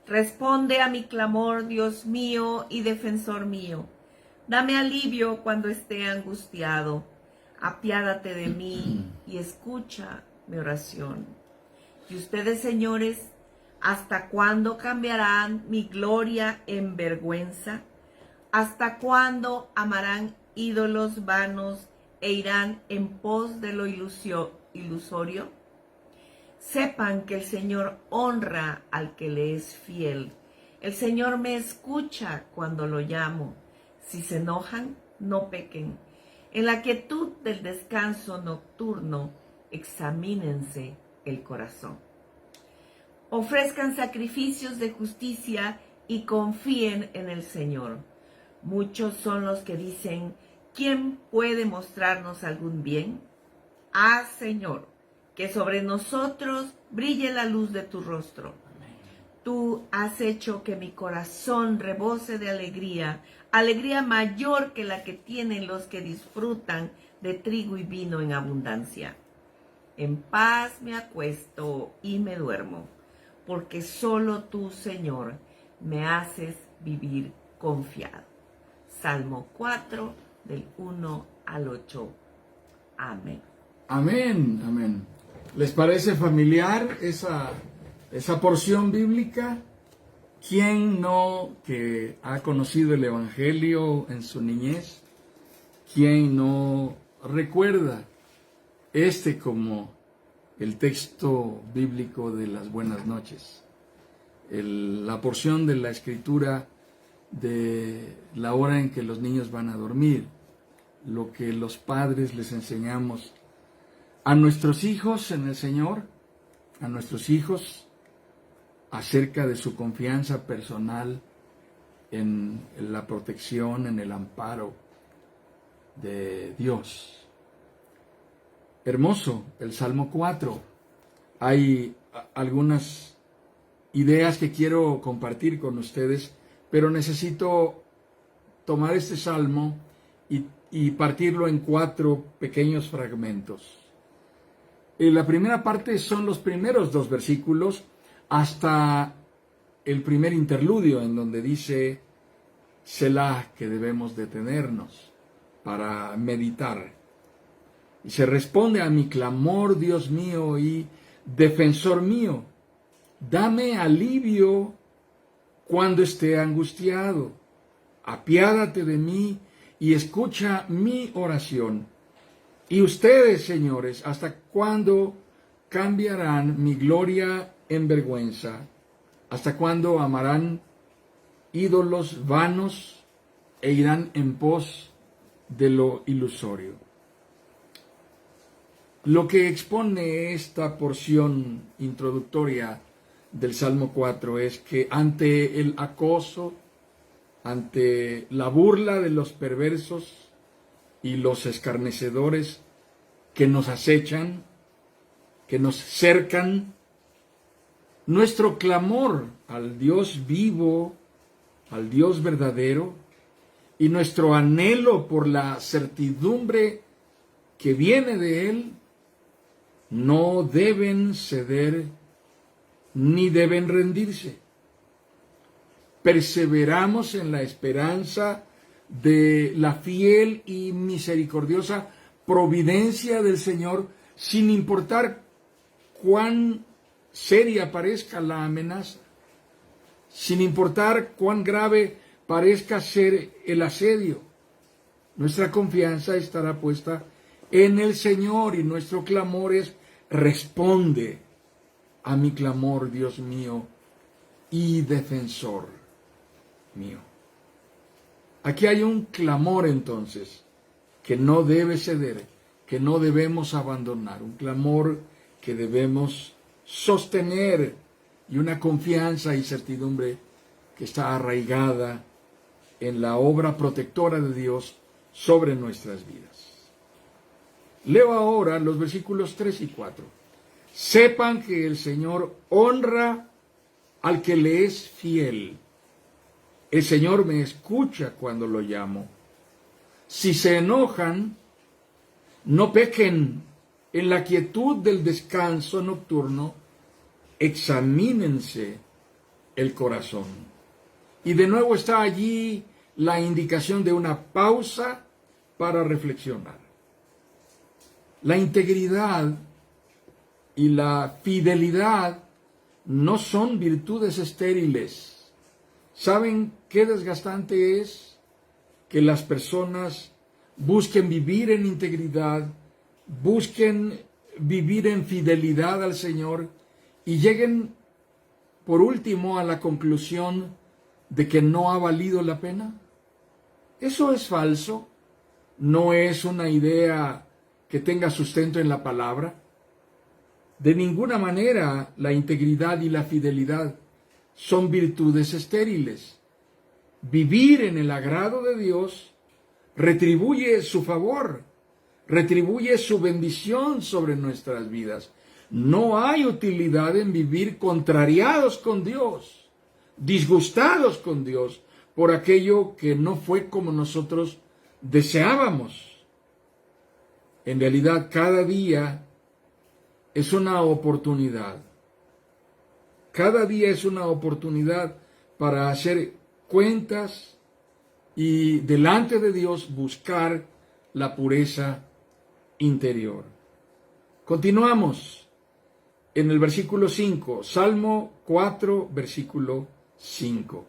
Responde a mi clamor, Dios mío y defensor mío. Dame alivio cuando esté angustiado. Apiádate de mí y escucha mi oración. Y ustedes, señores, ¿hasta cuándo cambiarán mi gloria en vergüenza? ¿Hasta cuándo amarán ídolos vanos e irán en pos de lo ilusorio? Sepan que el Señor honra al que le es fiel. El Señor me escucha cuando lo llamo. Si se enojan, no pequen. En la quietud del descanso nocturno, examínense el corazón. Ofrezcan sacrificios de justicia y confíen en el Señor. Muchos son los que dicen, ¿quién puede mostrarnos algún bien? Ah, Señor, que sobre nosotros brille la luz de tu rostro. Tú has hecho que mi corazón rebose de alegría, alegría mayor que la que tienen los que disfrutan de trigo y vino en abundancia. En paz me acuesto y me duermo, porque solo tú, Señor, me haces vivir confiado. Salmo 4, del 1 al 8. Amén. Amén, amén. ¿Les parece familiar esa porción bíblica? ¿Quién no que ha conocido el Evangelio en su niñez? ¿Quién no recuerda como el texto bíblico de las buenas noches? La porción de la Escritura de la hora en que los niños van a dormir, lo que los padres les enseñamos a nuestros hijos en el Señor, a nuestros hijos acerca de su confianza personal en la protección, en el amparo de Dios. Hermoso el Salmo 4. Hay algunas ideas que quiero compartir con ustedes, pero necesito tomar este salmo y partirlo en 4 pequeños fragmentos. La primera parte son los primeros 2 versículos hasta el primer interludio en donde dice Selah, que debemos detenernos para meditar. Y se responde a mi clamor, Dios mío y defensor mío. Dame alivio cuando esté angustiado. Apiádate de mí y escucha mi oración. Y ustedes, señores, ¿hasta cuándo cambiarán mi gloria en vergüenza? ¿Hasta cuándo amarán ídolos vanos e irán en pos de lo ilusorio? Lo que expone esta porción introductoria del Salmo 4 es que ante el acoso, ante la burla de los perversos y los escarnecedores que nos acechan, que nos cercan, nuestro clamor al Dios vivo, al Dios verdadero, y nuestro anhelo por la certidumbre que viene de Él, no deben ceder ni deben rendirse. Perseveramos en la esperanza de la fiel y misericordiosa providencia del Señor, sin importar cuán seria parezca la amenaza, sin importar cuán grave parezca ser el asedio. Nuestra confianza estará puesta en el Señor y nuestro clamor es: responde a mi clamor, Dios mío y defensor mío. Aquí hay un clamor entonces que no debe ceder, que no debemos abandonar, un clamor que debemos sostener y una confianza y certidumbre que está arraigada en la obra protectora de Dios sobre nuestras vidas. Leo ahora los versículos 3 y 4. Sepan que el Señor honra al que le es fiel. El Señor me escucha cuando lo llamo. Si se enojan, no pequen. En la quietud del descanso nocturno, examínense el corazón. Y de nuevo está allí la indicación de una pausa para reflexionar. La integridad y la fidelidad no son virtudes estériles. ¿Saben qué desgastante es que las personas busquen vivir en integridad, busquen vivir en fidelidad al Señor y lleguen por último a la conclusión de que no ha valido la pena? Eso es falso, no es una idea que tenga sustento en la palabra. De ninguna manera la integridad y la fidelidad son virtudes estériles. Vivir en el agrado de Dios retribuye su favor, retribuye su bendición sobre nuestras vidas. No hay utilidad en vivir contrariados con Dios, disgustados con Dios por aquello que no fue como nosotros deseábamos. En realidad, cada día es una oportunidad. Cada día es una oportunidad para hacer cuentas y delante de Dios buscar la pureza interior. Continuamos en el versículo 5, Salmo 4, versículo 5.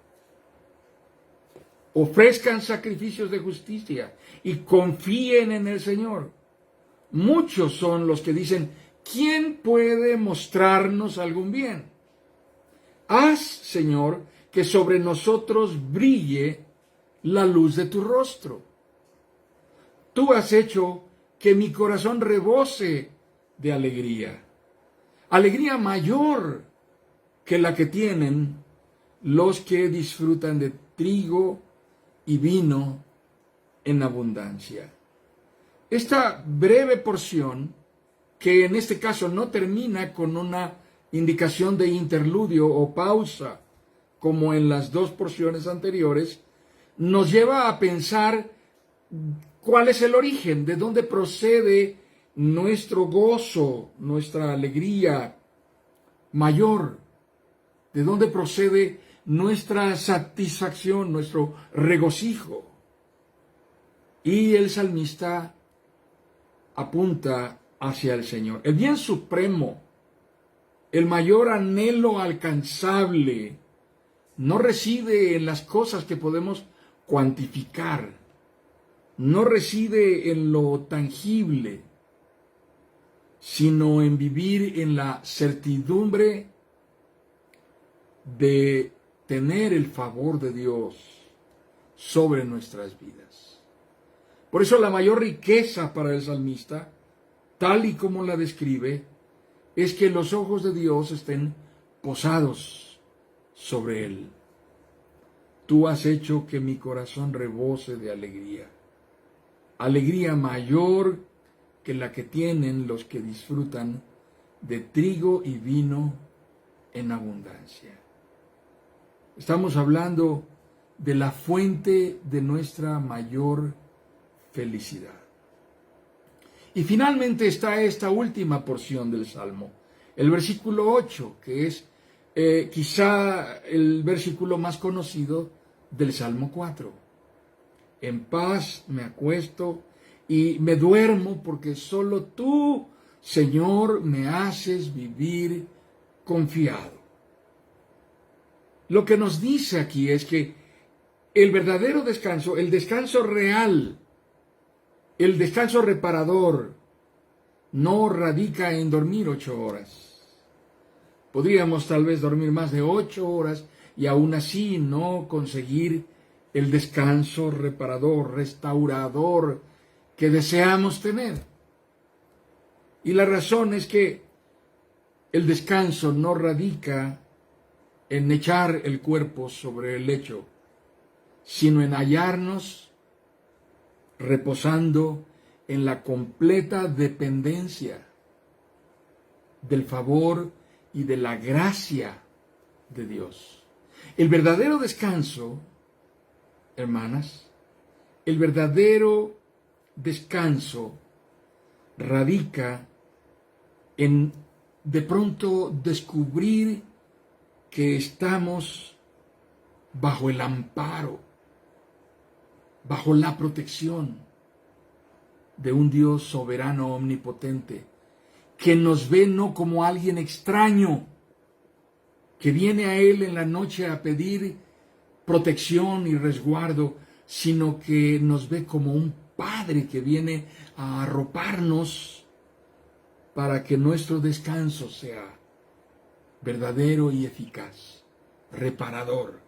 Ofrezcan sacrificios de justicia y confíen en el Señor. Muchos son los que dicen: ¿quién puede mostrarnos algún bien? Haz, Señor, que sobre nosotros brille la luz de tu rostro. Tú has hecho que mi corazón rebose de alegría, alegría mayor que la que tienen los que disfrutan de trigo y vino en abundancia. Esta breve porción, que en este caso no termina con una indicación de interludio o pausa, como en las dos porciones anteriores, nos lleva a pensar cuál es el origen, de dónde procede nuestro gozo, nuestra alegría mayor, de dónde procede nuestra satisfacción, nuestro regocijo. Y el salmista apunta hacia el Señor. El bien supremo, el mayor anhelo alcanzable, no reside en las cosas que podemos cuantificar, no reside en lo tangible, sino en vivir en la certidumbre de tener el favor de Dios sobre nuestras vidas. Por eso la mayor riqueza para el salmista, tal y como la describe, es que los ojos de Dios estén posados sobre él. Tú has hecho que mi corazón rebose de alegría, alegría mayor que la que tienen los que disfrutan de trigo y vino en abundancia. Estamos hablando de la fuente de nuestra mayor felicidad. Y finalmente está esta última porción del Salmo, el versículo 8, que es quizá el versículo más conocido del Salmo 4. En paz me acuesto y me duermo porque solo tú, Señor, me haces vivir confiado. Lo que nos dice aquí es que el verdadero descanso, el descanso real, el descanso reparador, no radica en dormir 8 horas. Podríamos tal vez dormir más de 8 horas y aún así no conseguir el descanso reparador, restaurador que deseamos tener. Y la razón es que el descanso no radica en echar el cuerpo sobre el lecho, sino en hallarnos reposando en la completa dependencia del favor y de la gracia de Dios. El verdadero descanso, hermanas, el verdadero descanso radica en de pronto descubrir que estamos bajo el amparo, bajo la protección de un Dios soberano, omnipotente, que nos ve no como alguien extraño, que viene a Él en la noche a pedir protección y resguardo, sino que nos ve como un Padre que viene a arroparnos para que nuestro descanso sea verdadero y eficaz, reparador.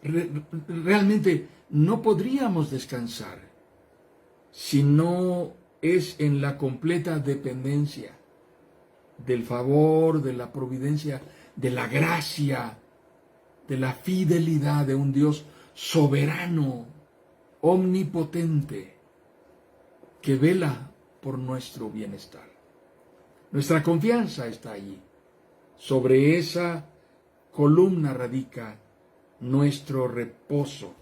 Realmente no podríamos descansar si no es en la completa dependencia del favor, de la providencia, de la gracia, de la fidelidad de un Dios soberano, omnipotente, que vela por nuestro bienestar. Nuestra confianza está allí. Sobre esa columna radica nuestro reposo.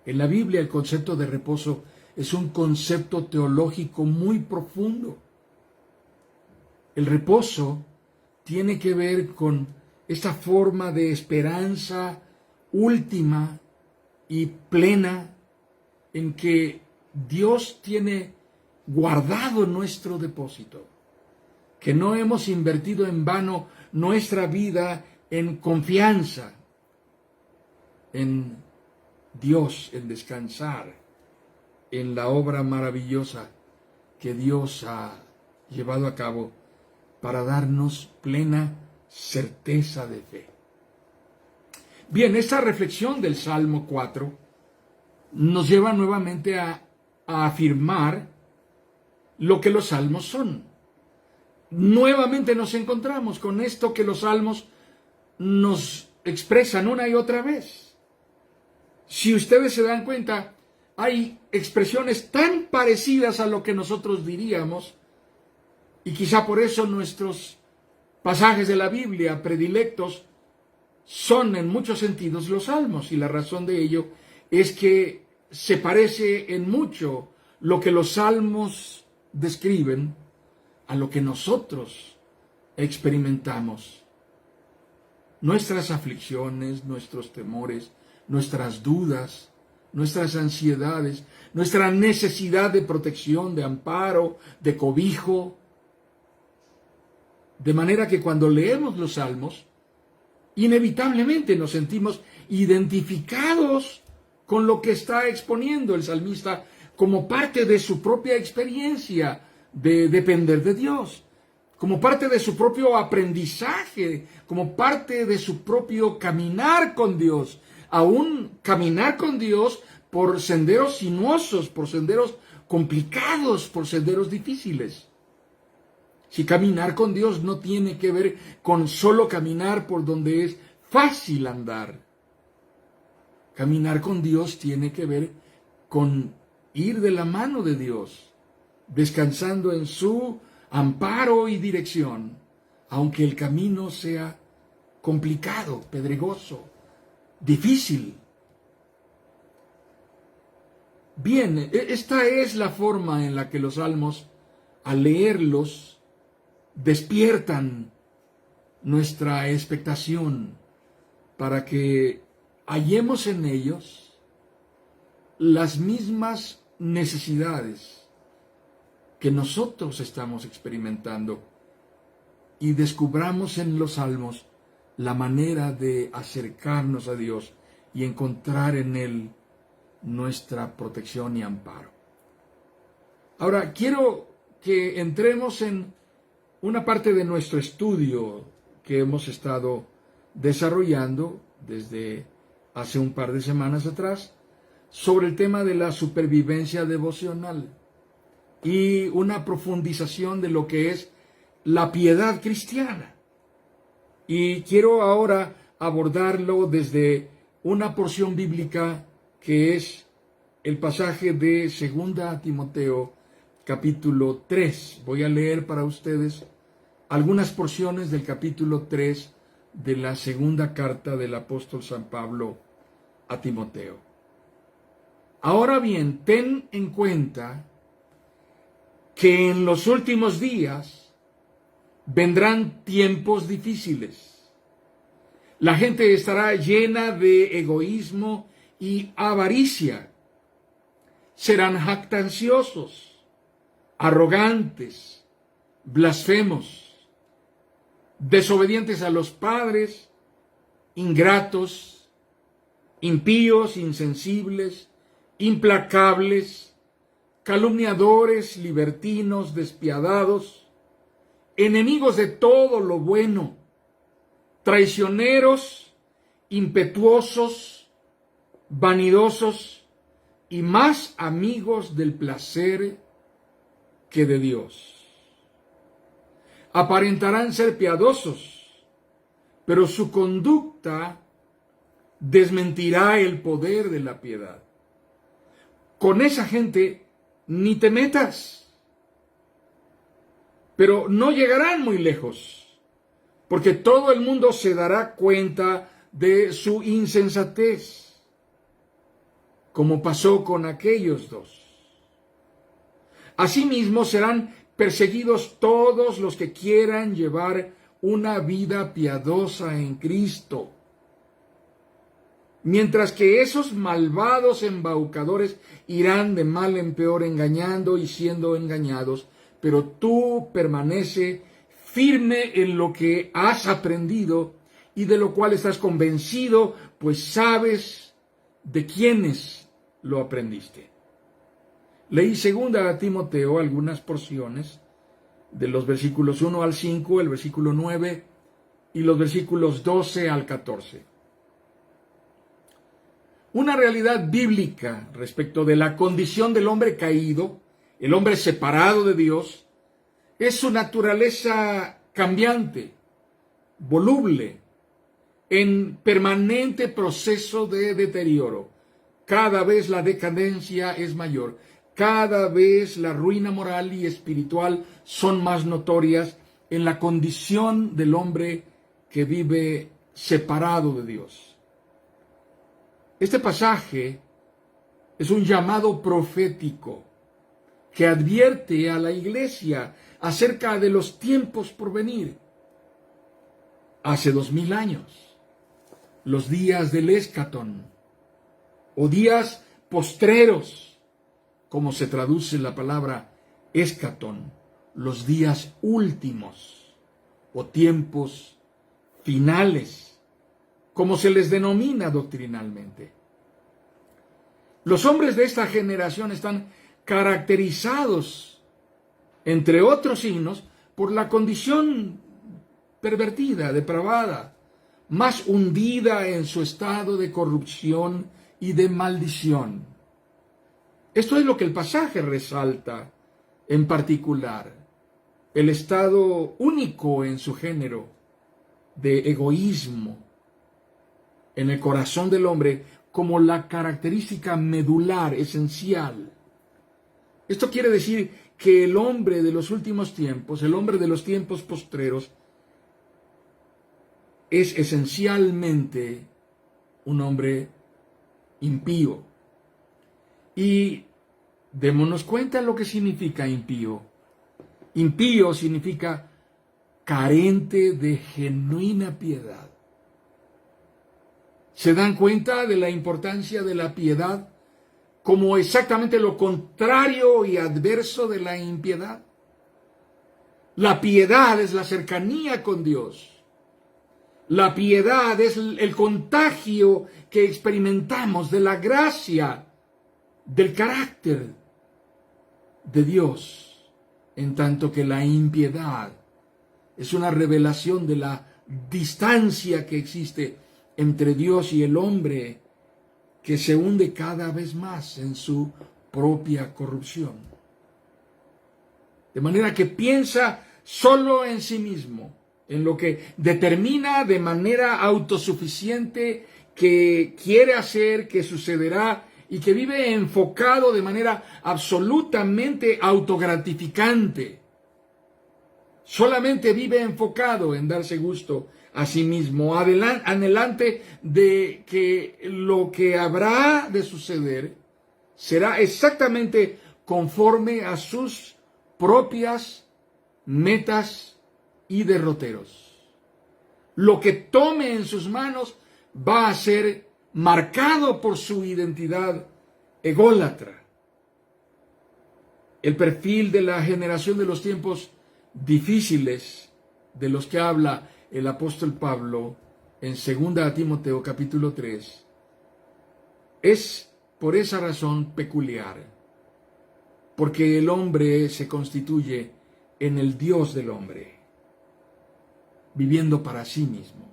En la Biblia el concepto de reposo es un concepto teológico muy profundo. El reposo tiene que ver con esta forma de esperanza última y plena en que Dios tiene guardado nuestro depósito, que no hemos invertido en vano nuestra vida en confianza en Dios, en descansar en la obra maravillosa que Dios ha llevado a cabo para darnos plena certeza de fe. Bien, esta reflexión del Salmo 4 nos lleva nuevamente a afirmar lo que los salmos son. Nuevamente nos encontramos con esto que los salmos nos expresan una y otra vez. Si ustedes se dan cuenta, hay expresiones tan parecidas a lo que nosotros diríamos, y quizá por eso nuestros pasajes de la Biblia predilectos son en muchos sentidos los salmos, y la razón de ello es que se parece en mucho lo que los salmos describen a lo que nosotros experimentamos. Nuestras aflicciones, nuestros temores, nuestras dudas, nuestras ansiedades, nuestra necesidad de protección, de amparo, de cobijo. De manera que cuando leemos los salmos, inevitablemente nos sentimos identificados con lo que está exponiendo el salmista como parte de su propia experiencia de depender de Dios, como parte de su propio aprendizaje, como parte de su propio caminar con Dios, aún caminar con Dios por senderos sinuosos, por senderos complicados, por senderos difíciles. Si caminar con Dios no tiene que ver con solo caminar por donde es fácil andar. Caminar con Dios tiene que ver con ir de la mano de Dios, descansando en su amparo y dirección, aunque el camino sea complicado, pedregoso, difícil. Bien, esta es la forma en la que los salmos, al leerlos, despiertan nuestra expectación para que hallemos en ellos las mismas necesidades que nosotros estamos experimentando y descubramos en los salmos la manera de acercarnos a Dios y encontrar en Él nuestra protección y amparo. Ahora, quiero que entremos en una parte de nuestro estudio que hemos estado desarrollando desde hace un par de semanas atrás sobre el tema de la supervivencia devocional y una profundización de lo que es la piedad cristiana. Y quiero ahora abordarlo desde una porción bíblica que es el pasaje de 2 Timoteo capítulo 3. Voy a leer para ustedes algunas porciones del capítulo 3 de la segunda carta del apóstol San Pablo a Timoteo. Ahora bien, ten en cuenta que en los últimos días vendrán tiempos difíciles, La gente estará llena de egoísmo y avaricia. Serán jactanciosos, arrogantes, blasfemos, desobedientes a los padres, ingratos, impíos, insensibles, implacables, calumniadores, libertinos, despiadados, enemigos de todo lo bueno, traicioneros, impetuosos, vanidosos y más amigos del placer que de Dios. Aparentarán ser piadosos, pero su conducta desmentirá el poder de la piedad. Con esa gente ni te metas, pero no llegarán muy lejos, porque todo el mundo se dará cuenta de su insensatez, como pasó con aquellos dos. Asimismo serán perseguidos todos los que quieran llevar una vida piadosa en Cristo, mientras que esos malvados embaucadores irán de mal en peor, engañando y siendo engañados, pero tú permanece firme en lo que has aprendido y de lo cual estás convencido, pues sabes de quiénes lo aprendiste. Leí 2 Timoteo algunas porciones de los versículos 1 al 5, el versículo 9 y los versículos 12 al 14. Una realidad bíblica respecto de la condición del hombre caído, el hombre separado de Dios, es su naturaleza cambiante, voluble, en permanente proceso de deterioro. Cada vez la decadencia es mayor, cada vez la ruina moral y espiritual son más notorias en la condición del hombre que vive separado de Dios. Este pasaje es un llamado profético que advierte a la iglesia acerca de los tiempos por venir. Hace 2000 años, los días del escatón, o días postreros, como se traduce la palabra escatón, los días últimos, o tiempos finales, como se les denomina doctrinalmente. Los hombres de esta generación están caracterizados, entre otros signos, por la condición pervertida, depravada, más hundida en su estado de corrupción y de maldición. Esto es lo que el pasaje resalta en particular, el estado único en su género de egoísmo en el corazón del hombre como la característica medular, esencial. Esto quiere decir que el hombre de los últimos tiempos, el hombre de los tiempos postreros, es esencialmente un hombre impío. Y démonos cuenta lo que significa impío. Impío significa carente de genuina piedad. ¿Se dan cuenta de la importancia de la piedad como exactamente lo contrario y adverso de la impiedad? La piedad es la cercanía con Dios. La piedad es el contagio que experimentamos de la gracia, del carácter de Dios, en tanto que la impiedad es una revelación de la distancia que existe entre Dios y el hombre, que se hunde cada vez más en su propia corrupción. De manera que piensa solo en sí mismo, en lo que determina de manera autosuficiente que quiere hacer, que sucederá, y que vive enfocado de manera absolutamente autogratificante. Solamente vive enfocado en darse gusto a sí mismo, anhelante de que lo que habrá de suceder será exactamente conforme a sus propias metas y derroteros. lo que tome en sus manos va a ser marcado por su identidad ególatra. El perfil de la generación de los tiempos difíciles de los que habla el apóstol Pablo en 2 Timoteo capítulo 3 es por esa razón peculiar, porque el hombre se constituye en el Dios del hombre, viviendo para sí mismo.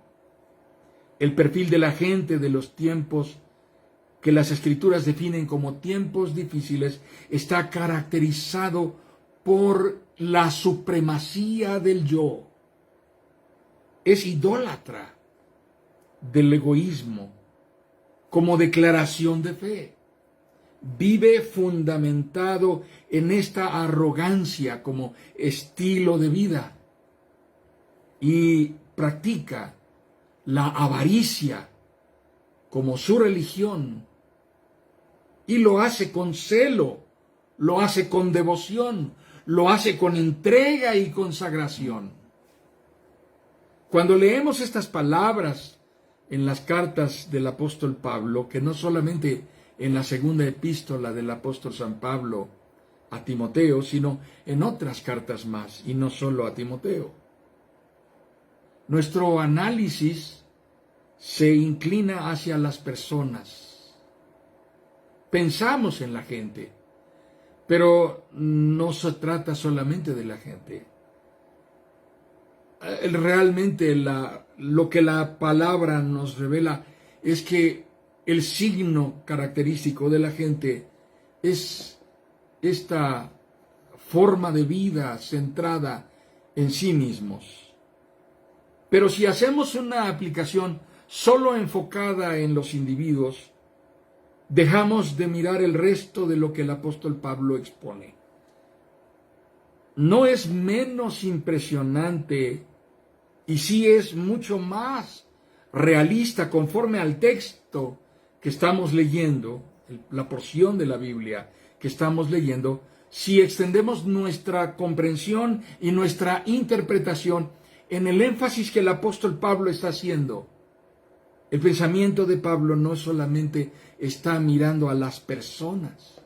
El perfil de la gente de los tiempos que las Escrituras definen como tiempos difíciles está caracterizado por la supremacía del yo. Es idólatra del egoísmo como declaración de fe. Vive fundamentado en esta arrogancia como estilo de vida y practica la avaricia como su religión y lo hace con celo, lo hace con devoción, lo hace con entrega y consagración. Cuando leemos estas palabras en las cartas del apóstol Pablo, que no solamente en la segunda epístola del apóstol San Pablo a Timoteo, sino en otras cartas más, y no solo a Timoteo, nuestro análisis se inclina hacia las personas. Pensamos en la gente, pero no se trata solamente de la gente. Realmente lo que la palabra nos revela es que el signo característico de la gente es esta forma de vida centrada en sí mismos. Pero si hacemos una aplicación solo enfocada en los individuos, dejamos de mirar el resto de lo que el apóstol Pablo expone. No es menos impresionante y sí es mucho más realista conforme al texto que estamos leyendo, la porción de la Biblia que estamos leyendo, si extendemos nuestra comprensión y nuestra interpretación en el énfasis que el apóstol Pablo está haciendo. El pensamiento de Pablo no solamente está mirando a las personas.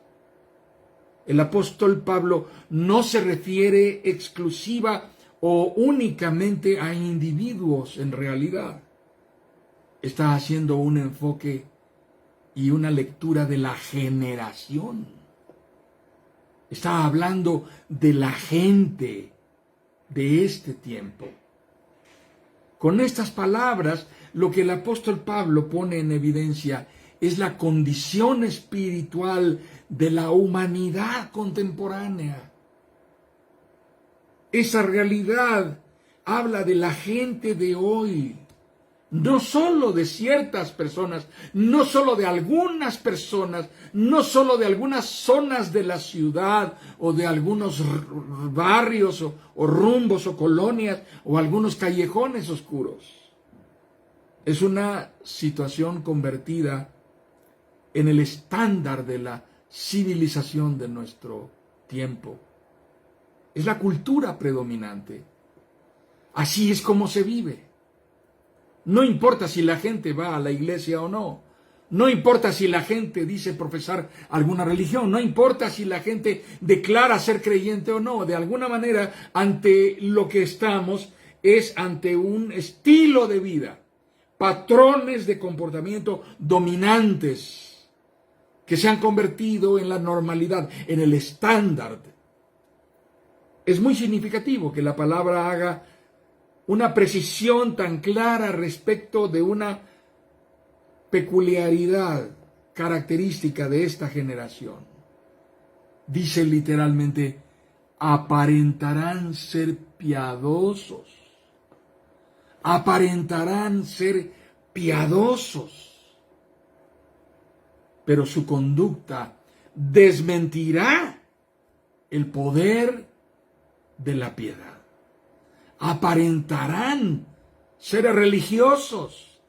El apóstol Pablo no se refiere exclusiva o únicamente a individuos en realidad. Está haciendo un enfoque y una lectura de la generación. Está hablando de la gente de este tiempo. Con estas palabras, lo que el apóstol Pablo pone en evidencia es la condición espiritual de la humanidad contemporánea. Esa realidad habla de la gente de hoy, no solo de ciertas personas, no solo de algunas personas, no solo de algunas zonas de la ciudad o de algunos barrios o rumbos o colonias o algunos callejones oscuros. Es una situación convertida en el estándar de la civilización de nuestro tiempo. Es la cultura predominante. Así es como se vive. No importa si la gente va a la iglesia o no. No importa si la gente dice profesar alguna religión. No importa si la gente declara ser creyente o no. De alguna manera, ante lo que estamos es ante un estilo de vida, patrones de comportamiento dominantes que se han convertido en la normalidad, en el estándar. Es muy significativo que la palabra haga una precisión tan clara respecto de una peculiaridad característica de esta generación. Dice literalmente, aparentarán ser piadosos. Aparentarán ser piadosos. Pero su conducta desmentirá el poder de la piedad. Aparentarán ser religiosos,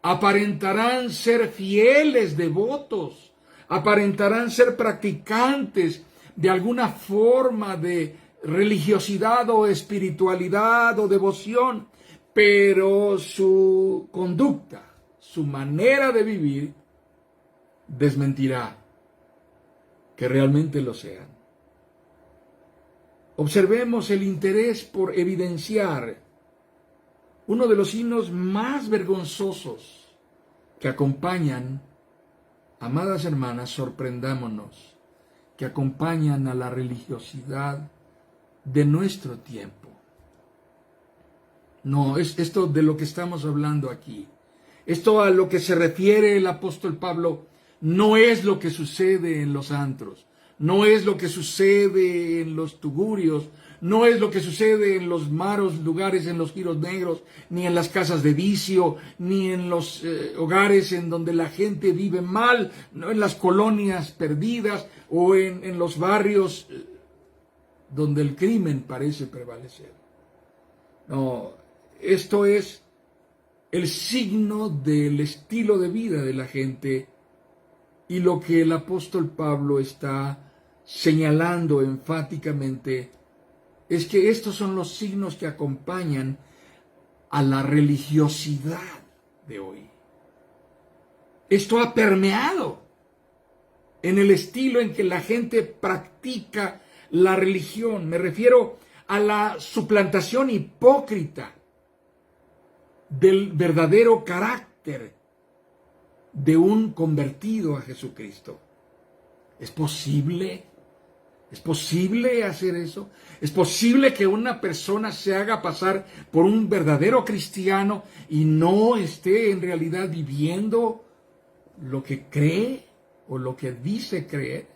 aparentarán ser fieles, devotos, aparentarán ser practicantes de alguna forma de religiosidad o espiritualidad o devoción, pero su conducta, su manera de vivir, desmentirá que realmente lo sean. Observemos el interés por evidenciar uno de los signos más vergonzosos que acompañan, amadas hermanas, sorprendámonos, que acompañan a la religiosidad de nuestro tiempo. No, es esto de lo que estamos hablando aquí. Esto a lo que se refiere el apóstol Pablo no es lo que sucede en los antros, no es lo que sucede en los tugurios, no es lo que sucede en los malos lugares, en los giros negros, ni en las casas de vicio, ni en los hogares en donde la gente vive mal, no en las colonias perdidas o en los barrios donde el crimen parece prevalecer. No, esto es el signo del estilo de vida de la gente y lo que el apóstol Pablo está señalando enfáticamente es que estos son los signos que acompañan a la religiosidad de hoy. Esto ha permeado en el estilo en que la gente practica la religión. Me refiero a la suplantación hipócrita del verdadero carácter de un convertido a Jesucristo. ¿Es posible? ¿Es posible hacer eso? ¿Es posible que una persona se haga pasar por un verdadero cristiano y no esté en realidad viviendo lo que cree o lo que dice creer?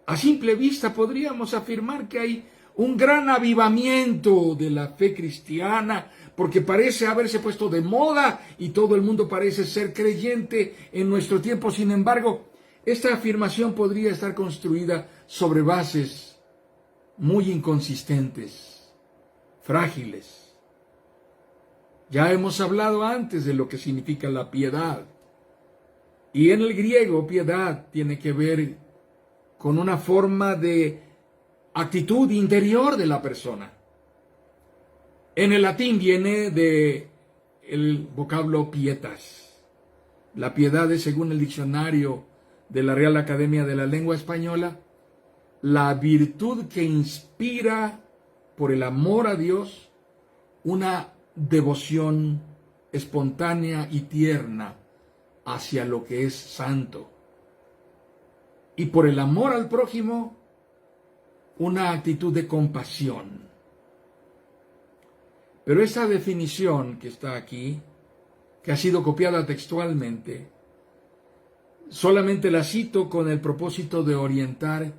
A simple vista podríamos afirmar que hay un gran avivamiento de la fe cristiana, porque parece haberse puesto de moda y todo el mundo parece ser creyente en nuestro tiempo. Sin embargo, esta afirmación podría estar construida sobre bases muy inconsistentes, frágiles. Ya hemos hablado antes de lo que significa la piedad. Y en el griego, piedad tiene que ver con una forma de actitud interior de la persona. En el latín viene de el vocablo pietas. La piedad es, según el diccionario de la Real Academia de la Lengua Española, la virtud que inspira por el amor a Dios una devoción espontánea y tierna hacia lo que es santo. Y por el amor al prójimo, una actitud de compasión. Pero esa definición que está aquí, que ha sido copiada textualmente, solamente la cito con el propósito de orientar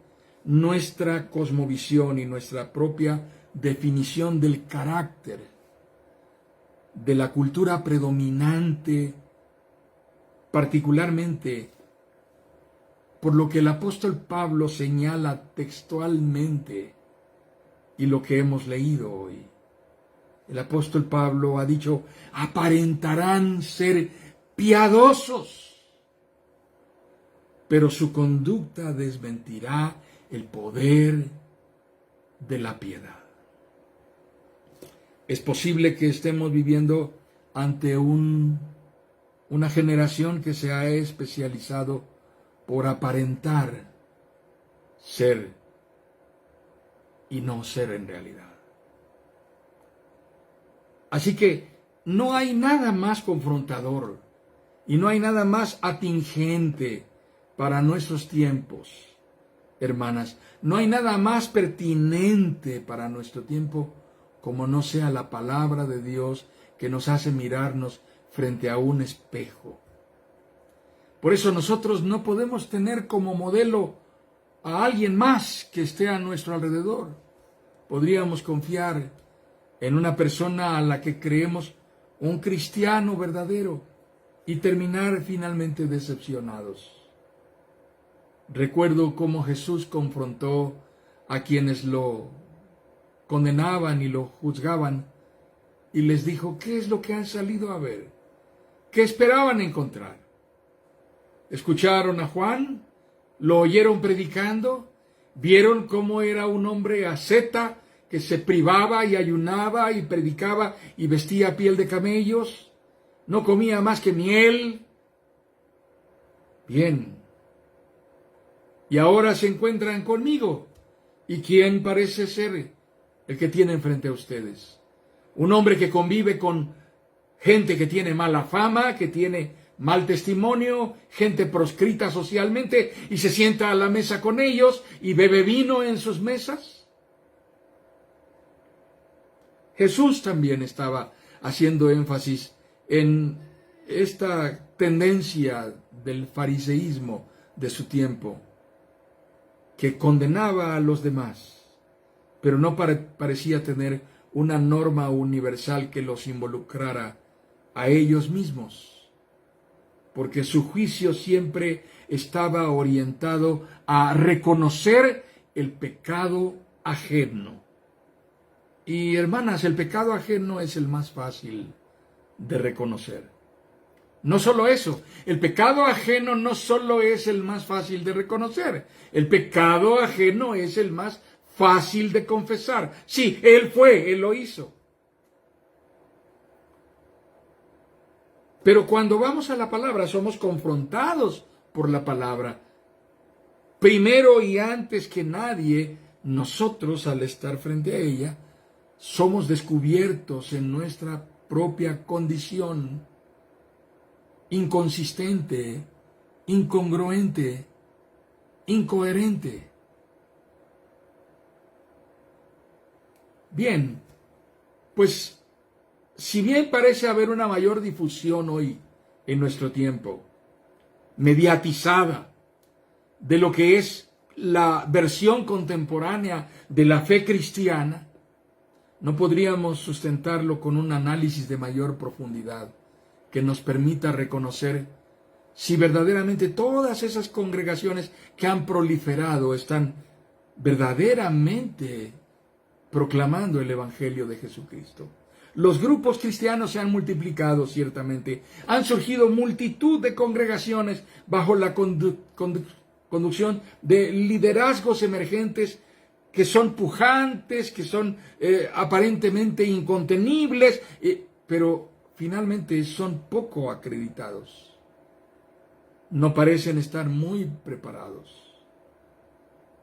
nuestra cosmovisión y nuestra propia definición del carácter de la cultura predominante, particularmente por lo que el apóstol Pablo señala textualmente y lo que hemos leído hoy. El apóstol Pablo ha dicho, aparentarán ser piadosos, pero su conducta desmentirá el poder de la piedad. Es posible que estemos viviendo ante una generación que se ha especializado por aparentar ser y no ser en realidad. Así que no hay nada más confrontador y no hay nada más atingente para nuestros tiempos, hermanas. No hay nada más pertinente para nuestro tiempo como no sea la palabra de Dios que nos hace mirarnos frente a un espejo. Por eso nosotros no podemos tener como modelo a alguien más que esté a nuestro alrededor. Podríamos confiar en una persona a la que creemos un cristiano verdadero y terminar finalmente decepcionados. Recuerdo cómo Jesús confrontó a quienes lo condenaban y lo juzgaban y les dijo, ¿qué es lo que han salido a ver? ¿Qué esperaban encontrar? ¿Escucharon a Juan? ¿Lo oyeron predicando? ¿Vieron cómo era un hombre asceta que se privaba y ayunaba y predicaba y vestía piel de camellos? ¿No comía más que miel? Bien. Y ahora se encuentran conmigo. ¿Y quién parece ser el que tienen frente a ustedes? Un hombre que convive con gente que tiene mala fama, que tiene mal testimonio, gente proscrita socialmente, y se sienta a la mesa con ellos y bebe vino en sus mesas. Jesús también estaba haciendo énfasis en esta tendencia del fariseísmo de su tiempo, que condenaba a los demás, pero no parecía tener una norma universal que los involucrara a ellos mismos, porque su juicio siempre estaba orientado a reconocer el pecado ajeno. Y hermanas, el pecado ajeno es el más fácil de reconocer. No solo eso, el pecado ajeno no solo es el más fácil de reconocer, el pecado ajeno es el más fácil de confesar. Sí, él lo hizo. Pero cuando vamos a la palabra, somos confrontados por la palabra. Primero y antes que nadie, nosotros al estar frente a ella, somos descubiertos en nuestra propia condición inconsistente, incongruente, incoherente. Bien, pues si bien parece haber una mayor difusión hoy en nuestro tiempo, mediatizada, de lo que es la versión contemporánea de la fe cristiana, no podríamos sustentarlo con un análisis de mayor profundidad que nos permita reconocer si verdaderamente todas esas congregaciones que han proliferado están verdaderamente proclamando el Evangelio de Jesucristo. Los grupos cristianos se han multiplicado ciertamente, han surgido multitud de congregaciones bajo la conducción de liderazgos emergentes que son pujantes, que son aparentemente incontenibles, pero finalmente son poco acreditados. No parecen estar muy preparados.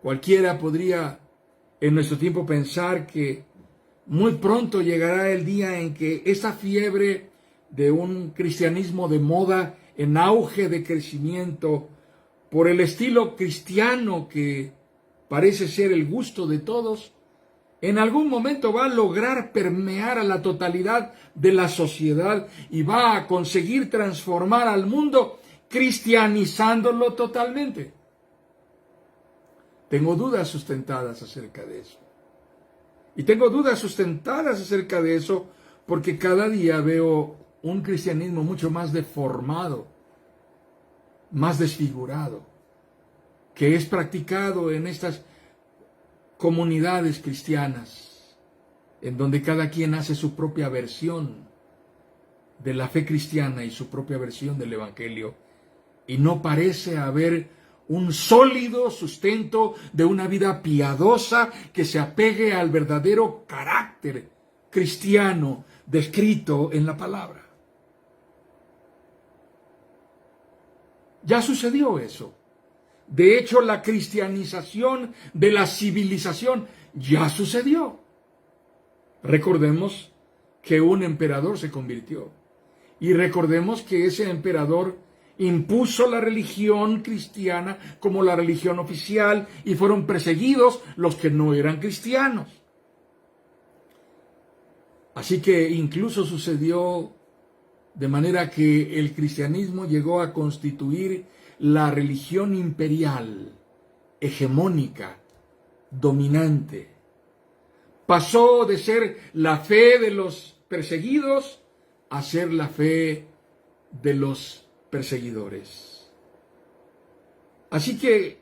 Cualquiera podría en nuestro tiempo pensar que muy pronto llegará el día en que esa fiebre de un cristianismo de moda en auge de crecimiento por el estilo cristiano que parece ser el gusto de todos, en algún momento va a lograr permear a la totalidad de la sociedad y va a conseguir transformar al mundo cristianizándolo totalmente. Tengo dudas sustentadas acerca de eso. Y tengo dudas sustentadas acerca de eso porque cada día veo un cristianismo mucho más deformado, más desfigurado, que es practicado en estas comunidades cristianas, en donde cada quien hace su propia versión de la fe cristiana y su propia versión del Evangelio, y no parece haber un sólido sustento de una vida piadosa que se apegue al verdadero carácter cristiano descrito en la palabra. Ya sucedió eso. De hecho, la cristianización de la civilización ya sucedió. Recordemos que un emperador se convirtió. Y recordemos que ese emperador impuso la religión cristiana como la religión oficial y fueron perseguidos los que no eran cristianos. Así que incluso sucedió de manera que el cristianismo llegó a constituir la religión imperial, hegemónica, dominante. Pasó de ser la fe de los perseguidos a ser la fe de los perseguidores. Así que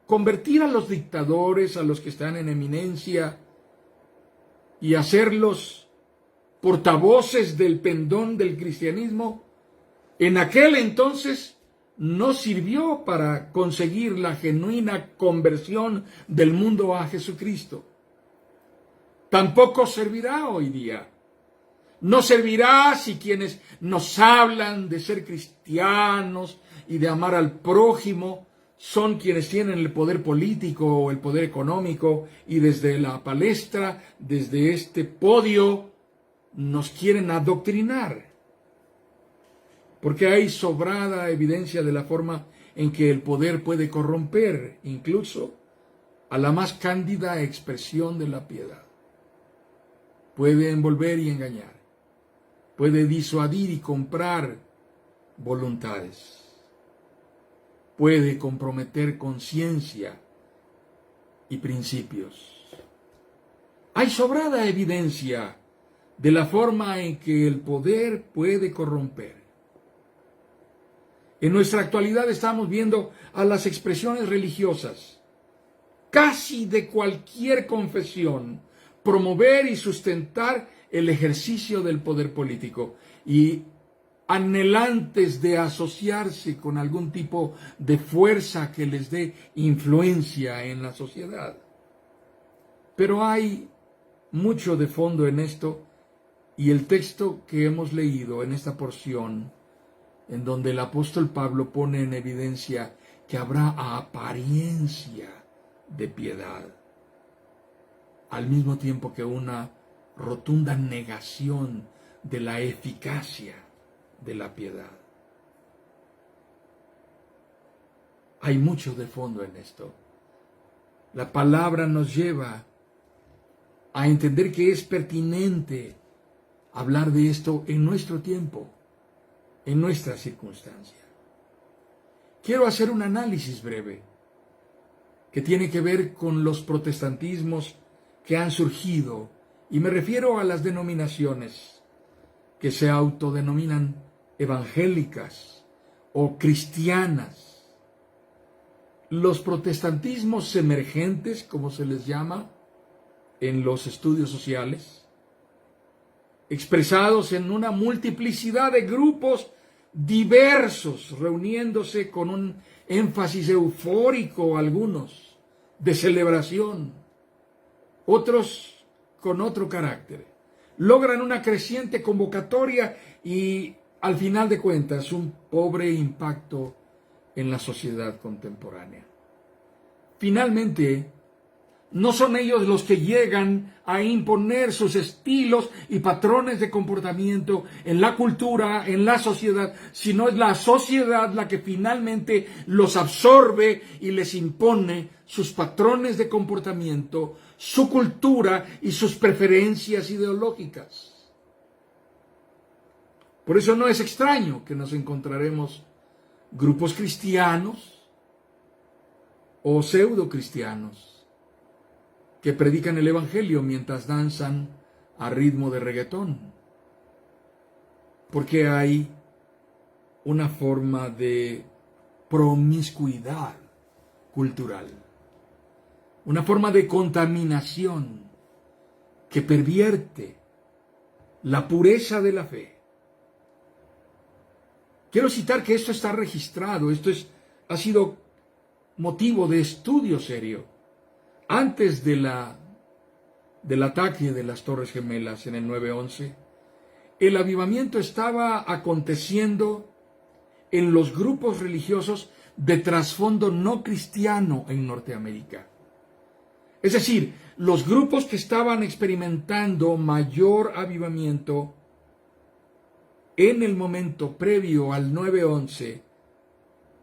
convertir a los dictadores, a los que están en eminencia, y hacerlos portavoces del pendón del cristianismo, en aquel entonces no sirvió para conseguir la genuina conversión del mundo a Jesucristo. tampoco servirá hoy día. No servirá si quienes nos hablan de ser cristianos y de amar al prójimo son quienes tienen el poder político o el poder económico y desde la palestra, desde este podio, nos quieren adoctrinar. Porque hay sobrada evidencia de la forma en que el poder puede corromper incluso a la más cándida expresión de la piedad. Puede envolver y engañar. Puede disuadir y comprar voluntades. Puede comprometer conciencia y principios. Hay sobrada evidencia de la forma en que el poder puede corromper. En nuestra actualidad estamos viendo a las expresiones religiosas, casi de cualquier confesión, promover y sustentar el ejercicio del poder político y anhelantes de asociarse con algún tipo de fuerza que les dé influencia en la sociedad. Pero hay mucho de fondo en esto, y el texto que hemos leído en esta porción, en donde el apóstol Pablo pone en evidencia que habrá apariencia de piedad, al mismo tiempo que una rotunda negación de la eficacia de la piedad. Hay mucho de fondo en esto. La palabra nos lleva a entender que es pertinente hablar de esto en nuestro tiempo, en nuestra circunstancia. Quiero hacer un análisis breve que tiene que ver con los protestantismos que han surgido, y me refiero a las denominaciones que se autodenominan evangélicas o cristianas. Los protestantismos emergentes, como se les llama en los estudios sociales, expresados en una multiplicidad de grupos diversos, reuniéndose con un énfasis eufórico algunos, de celebración, otros con otro carácter, logran una creciente convocatoria y, al final de cuentas, un pobre impacto en la sociedad contemporánea. Finalmente, no son ellos los que llegan a imponer sus estilos y patrones de comportamiento en la cultura, en la sociedad, sino es la sociedad la que finalmente los absorbe y les impone sus patrones de comportamiento, su cultura y sus preferencias ideológicas. Por eso no es extraño que nos encontraremos grupos cristianos o pseudo-cristianos que predican el evangelio mientras danzan a ritmo de reggaetón, porque hay una forma de promiscuidad cultural, una forma de contaminación que pervierte la pureza de la fe. Quiero citar que esto está registrado, ha sido motivo de estudio serio. Antes del ataque de las Torres Gemelas en el 9/11, el avivamiento estaba aconteciendo en los grupos religiosos de trasfondo no cristiano en Norteamérica. Es decir, los grupos que estaban experimentando mayor avivamiento en el momento previo al 9/11,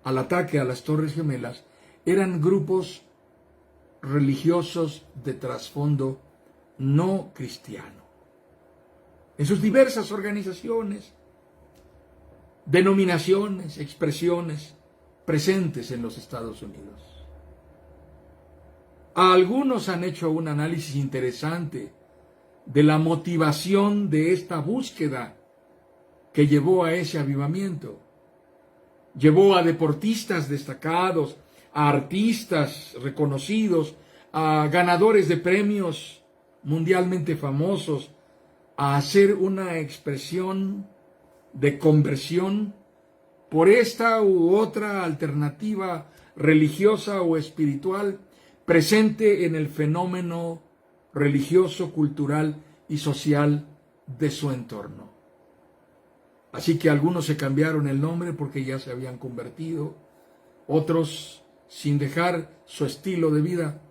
al ataque a las Torres Gemelas, eran grupos religiosos de trasfondo no cristiano. En sus diversas organizaciones, denominaciones, expresiones presentes en los Estados Unidos. Algunos han hecho un análisis interesante de la motivación de esta búsqueda que llevó a ese avivamiento. Llevó a deportistas destacados, a artistas reconocidos, a ganadores de premios mundialmente famosos, a hacer una expresión de conversión por esta u otra alternativa religiosa o espiritual presente en el fenómeno religioso, cultural y social de su entorno. Así que algunos se cambiaron el nombre porque ya se habían convertido, otros, sin dejar su estilo de vida,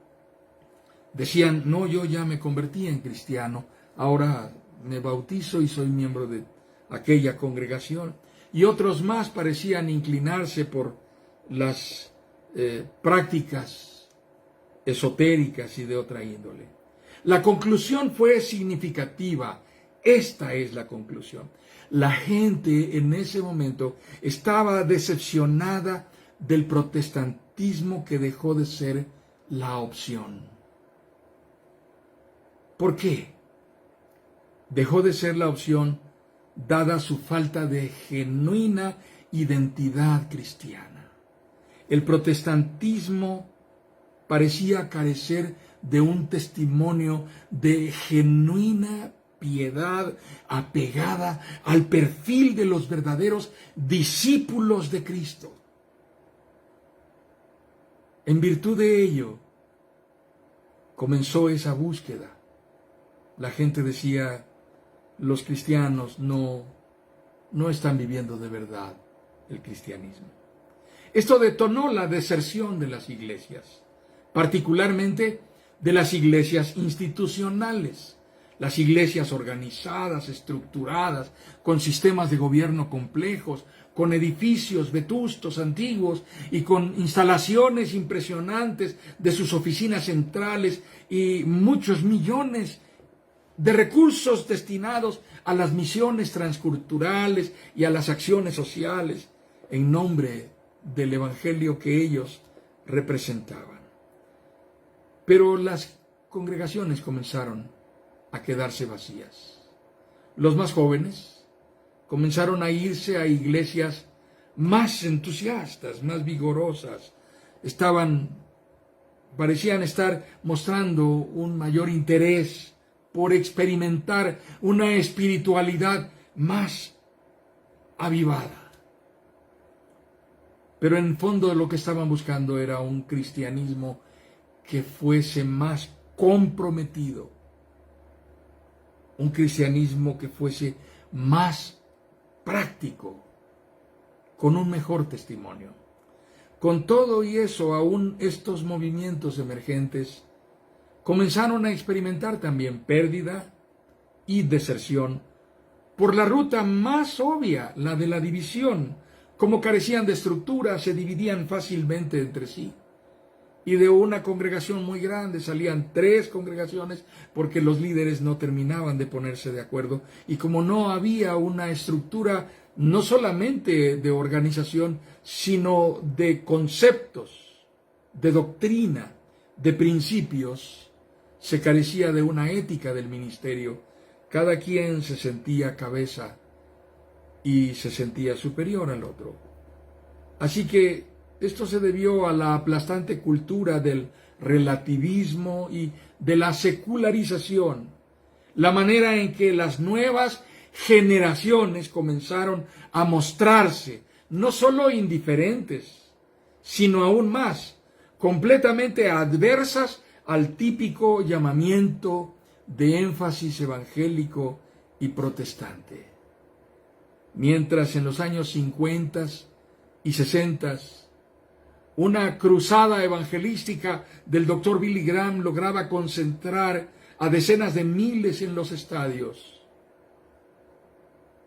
decían, no, yo ya me convertí en cristiano, ahora me bautizo y soy miembro de aquella congregación. Y otros más parecían inclinarse por las prácticas esotéricas y de otra índole. La conclusión fue significativa. Esta es la conclusión. La gente en ese momento estaba decepcionada del protestantismo que dejó de ser la opción. ¿Por qué? Dejó de ser la opción dada su falta de genuina identidad cristiana. El protestantismo parecía carecer de un testimonio de genuina piedad apegada al perfil de los verdaderos discípulos de Cristo. En virtud de ello, comenzó esa búsqueda. La gente decía, los cristianos no están viviendo de verdad el cristianismo. Esto detonó la deserción de las iglesias, particularmente de las iglesias institucionales, las iglesias organizadas, estructuradas, con sistemas de gobierno complejos, con edificios vetustos, antiguos y con instalaciones impresionantes de sus oficinas centrales y muchos millones de recursos destinados a las misiones transculturales y a las acciones sociales en nombre del evangelio que ellos representaban. Pero las congregaciones comenzaron a quedarse vacías. Los más jóvenes comenzaron a irse a iglesias más entusiastas, más vigorosas. Parecían estar mostrando un mayor interés por experimentar una espiritualidad más avivada. Pero en fondo lo que estaban buscando era un cristianismo que fuese más comprometido, un cristianismo que fuese más práctico, con un mejor testimonio. Con todo y eso, aún estos movimientos emergentes comenzaron a experimentar también pérdida y deserción por la ruta más obvia, la de la división. Como carecían de estructura, se dividían fácilmente entre sí. Y de una congregación muy grande salían 3 congregaciones porque los líderes no terminaban de ponerse de acuerdo. Y como no había una estructura no solamente de organización, sino de conceptos, de doctrina, de principios, se carecía de una ética del ministerio. Cada quien se sentía cabeza y se sentía superior al otro. Así que esto se debió a la aplastante cultura del relativismo y de la secularización, la manera en que las nuevas generaciones comenzaron a mostrarse no solo indiferentes, sino aún más, completamente adversas al típico llamamiento de énfasis evangélico y protestante. Mientras en los años 50 y 60 una cruzada evangelística del Dr. Billy Graham lograba concentrar a decenas de miles en los estadios.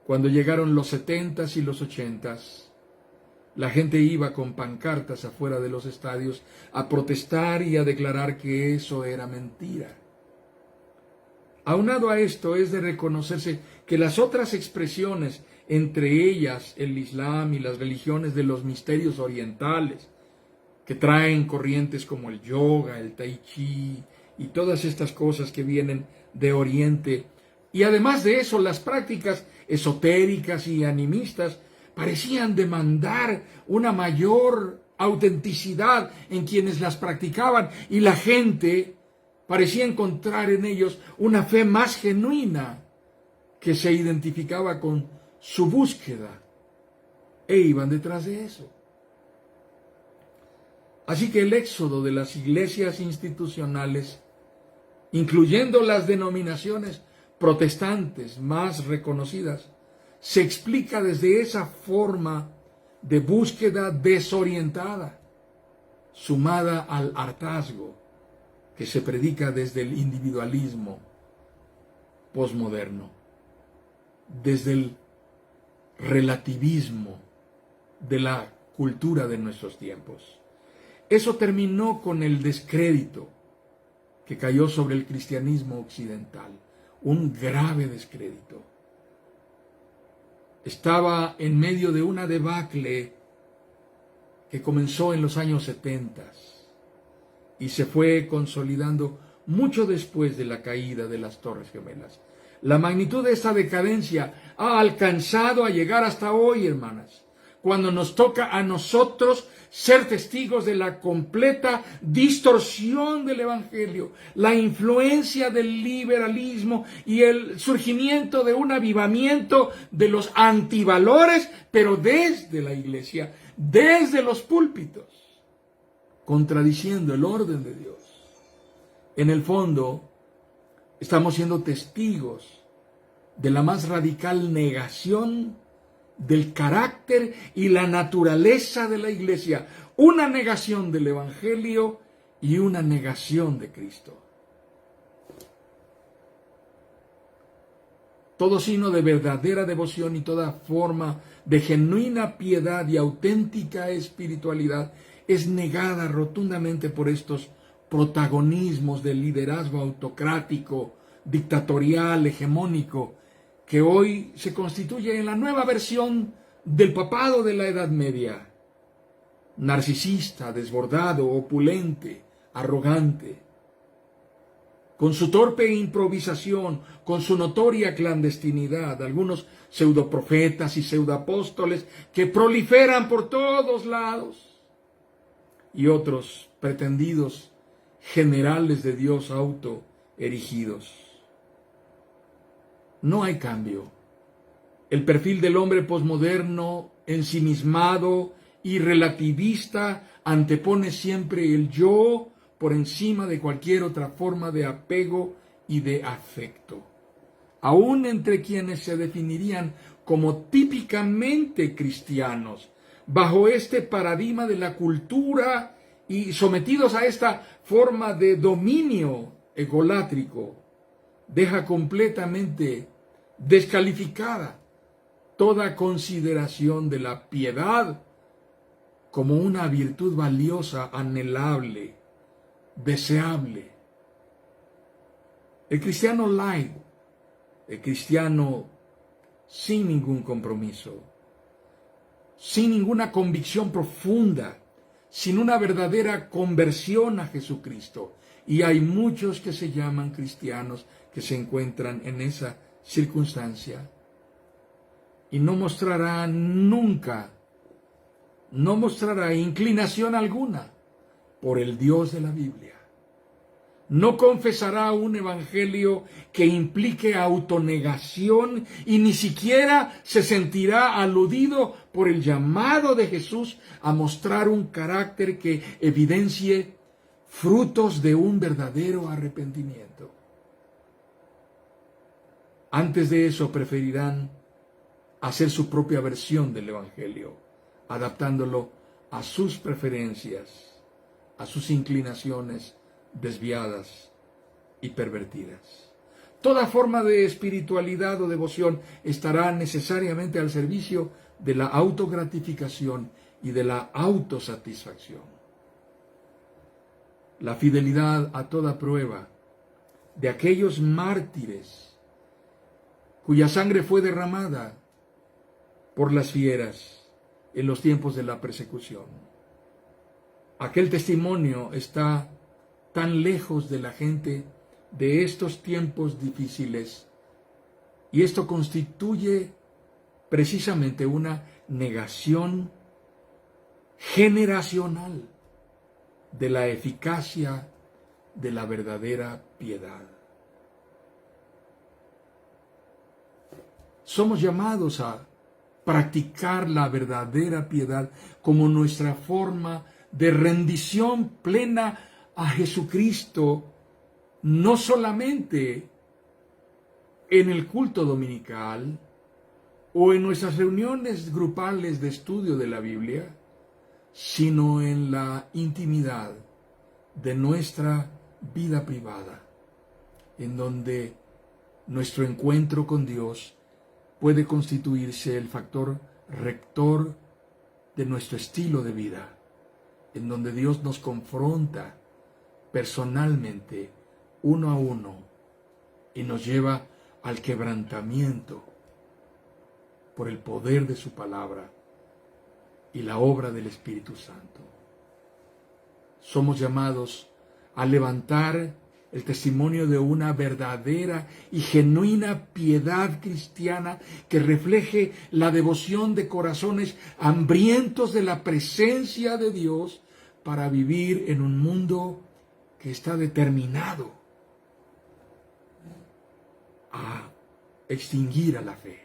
Cuando llegaron los 70s y los 80s, la gente iba con pancartas afuera de los estadios a protestar y a declarar que eso era mentira. Aunado a esto, es de reconocerse que las otras expresiones, entre ellas el Islam y las religiones de los misterios orientales, que traen corrientes como el yoga, el tai chi y todas estas cosas que vienen de Oriente, y además de eso las prácticas esotéricas y animistas parecían demandar una mayor autenticidad en quienes las practicaban, y la gente parecía encontrar en ellos una fe más genuina que se identificaba con su búsqueda, e iban detrás de eso. Así que el éxodo de las iglesias institucionales incluyendo las denominaciones protestantes más reconocidas, se explica desde esa forma de búsqueda desorientada, sumada al hartazgo que se predica desde el individualismo posmoderno, desde el relativismo de la cultura de nuestros tiempos. Eso terminó con el descrédito que cayó sobre el cristianismo occidental, un grave descrédito. Estaba en medio de una debacle que comenzó en los años 70 y se fue consolidando mucho después de la caída de las Torres Gemelas. La magnitud de esta decadencia ha alcanzado a llegar hasta hoy, hermanas, cuando nos toca a nosotros ser testigos de la completa distorsión del Evangelio, la influencia del liberalismo y el surgimiento de un avivamiento de los antivalores, pero desde la iglesia, desde los púlpitos, contradiciendo el orden de Dios. En el fondo, estamos siendo testigos de la más radical negación del carácter y la naturaleza de la iglesia, una negación del Evangelio y una negación de Cristo. Todo signo de verdadera devoción y toda forma de genuina piedad y auténtica espiritualidad es negada rotundamente por estos protagonismos del liderazgo autocrático, dictatorial, hegemónico, que hoy se constituye en la nueva versión del papado de la Edad Media. Narcisista, desbordado, opulente, arrogante. Con su torpe improvisación, con su notoria clandestinidad, algunos pseudoprofetas y pseudoapóstoles que proliferan por todos lados, y otros pretendidos generales de Dios autoerigidos. No hay cambio. El perfil del hombre posmoderno, ensimismado y relativista, antepone siempre el yo por encima de cualquier otra forma de apego y de afecto. Aún entre quienes se definirían como típicamente cristianos, bajo este paradigma de la cultura y sometidos a esta forma de dominio egolátrico, deja completamente descalificada toda consideración de la piedad como una virtud valiosa, anhelable, deseable. El cristiano light, el cristiano sin ningún compromiso, sin ninguna convicción profunda, sin una verdadera conversión a Jesucristo. Y hay muchos que se llaman cristianos que se encuentran en esa circunstancia y no mostrará nunca, no mostrará inclinación alguna por el Dios de la Biblia. No confesará un evangelio que implique autonegación y ni siquiera se sentirá aludido por el llamado de Jesús a mostrar un carácter que evidencie frutos de un verdadero arrepentimiento. Antes de eso preferirán hacer su propia versión del evangelio, adaptándolo a sus preferencias, a sus inclinaciones desviadas y pervertidas. Toda forma de espiritualidad o devoción estará necesariamente al servicio de la autogratificación y de la autosatisfacción. La fidelidad a toda prueba de aquellos mártires cuya sangre fue derramada por las fieras en los tiempos de la persecución. Aquel testimonio está tan lejos de la gente de estos tiempos difíciles, y esto constituye precisamente una negación generacional de la eficacia de la verdadera piedad. Somos llamados a practicar la verdadera piedad como nuestra forma de rendición plena a Jesucristo, no solamente en el culto dominical o en nuestras reuniones grupales de estudio de la Biblia, sino en la intimidad de nuestra vida privada, en donde nuestro encuentro con Dios puede constituirse el factor rector de nuestro estilo de vida, en donde Dios nos confronta personalmente, uno a uno, y nos lleva al quebrantamiento por el poder de su palabra y la obra del Espíritu Santo. Somos llamados a levantar el testimonio de una verdadera y genuina piedad cristiana que refleje la devoción de corazones hambrientos de la presencia de Dios para vivir en un mundo que está determinado a extinguir a la fe.